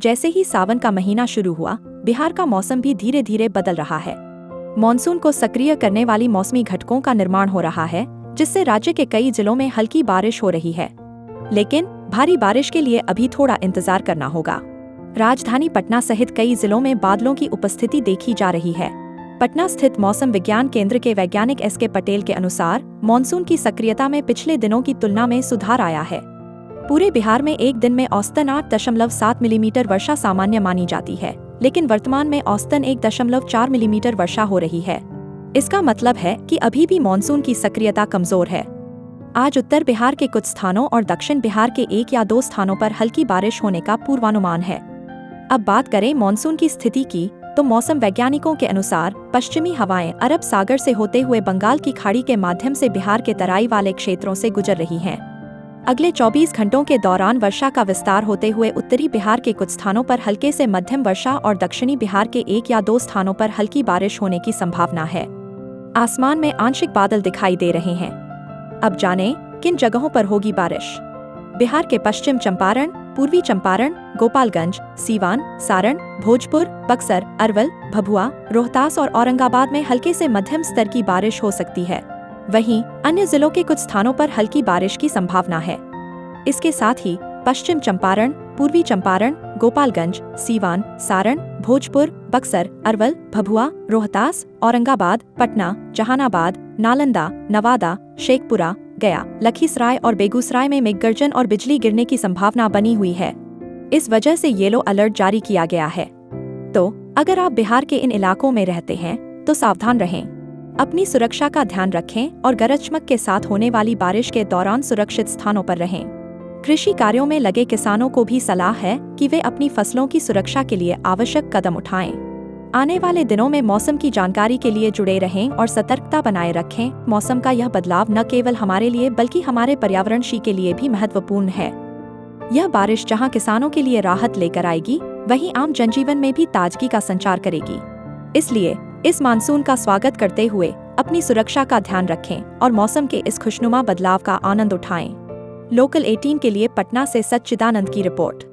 जैसे ही सावन का महीना शुरू हुआ, बिहार का मौसम भी धीरे धीरे बदल रहा है। मॉनसून को सक्रिय करने वाली मौसमी घटकों का निर्माण हो रहा है, जिससे राज्य के कई जिलों में हल्की बारिश हो रही है। लेकिन भारी बारिश के लिए अभी थोड़ा इंतजार करना होगा। राजधानी पटना सहित कई जिलों में बादलों की उपस्थिति देखी जा रही है। पटना स्थित मौसम विज्ञान केंद्र के वैज्ञानिक एस.के. पटेल के अनुसार मॉनसून की सक्रियता में पिछले दिनों की तुलना में सुधार आया है। पूरे बिहार में एक दिन में औसतन 8.7 मिलीमीटर वर्षा सामान्य मानी जाती है, लेकिन वर्तमान में औसतन 1.4 मिलीमीटर वर्षा हो रही है। इसका मतलब है कि अभी भी मॉनसून की सक्रियता कमजोर है। आज उत्तर बिहार के कुछ स्थानों और दक्षिण बिहार के 1 या 2 स्थानों पर हल्की बारिश होने का पूर्वानुमान है। अब बात करें मॉनसून की स्थिति की, तो मौसम वैज्ञानिकों के अनुसार पश्चिमी हवाएं अरब सागर से होते हुए बंगाल की खाड़ी के माध्यम से बिहार के तराई वाले क्षेत्रों से गुजर रही हैं। अगले 24 घंटों के दौरान वर्षा का विस्तार होते हुए उत्तरी बिहार के कुछ स्थानों पर हल्के से मध्यम वर्षा और दक्षिणी बिहार के 1 या 2 स्थानों पर हल्की बारिश होने की संभावना है। आसमान में आंशिक बादल दिखाई दे रहे हैं। अब जानें किन जगहों पर होगी बारिश। बिहार के पश्चिम चंपारण, पूर्वी चंपारण, गोपालगंज, सीवान, सारण, भोजपुर, बक्सर, अरवल, भभुआ, रोहतास और औरंगाबाद में हल्के से मध्यम स्तर की बारिश हो सकती है। वहीं अन्य जिलों के कुछ स्थानों पर हल्की बारिश की संभावना है। इसके साथ ही पश्चिम चंपारण, पूर्वी चंपारण, गोपालगंज, सीवान, सारण, भोजपुर, बक्सर, अरवल, भभुआ, रोहतास, औरंगाबाद, पटना, जहानाबाद, नालंदा, नवादा, शेखपुरा, गया, लखीसराय और बेगूसराय में मेघगर्जन और बिजली गिरने की संभावना बनी हुई है। इस वजह से येलो अलर्ट जारी किया गया है। तो अगर आप बिहार के इन इलाकों में रहते हैं तो सावधान रहें, अपनी सुरक्षा का ध्यान रखें और गरज चमक के साथ होने वाली बारिश के दौरान सुरक्षित स्थानों पर रहें। कृषि कार्यों में लगे किसानों को भी सलाह है कि वे अपनी फसलों की सुरक्षा के लिए आवश्यक कदम उठाएं। आने वाले दिनों में मौसम की जानकारी के लिए जुड़े रहें और सतर्कता बनाए रखें। मौसम का यह बदलाव न केवल हमारे लिए बल्कि हमारे पर्यावरण के लिए भी महत्वपूर्ण है। यह बारिश जहां किसानों के लिए राहत लेकर आएगी, वहीं आम जनजीवन में भी ताजगी का संचार करेगी। इसलिए इस मानसून का स्वागत करते हुए अपनी सुरक्षा का ध्यान रखें और मौसम के इस खुशनुमा बदलाव का आनंद उठाएं। लोकल 18 के लिए पटना से सच्चिदानंद की रिपोर्ट।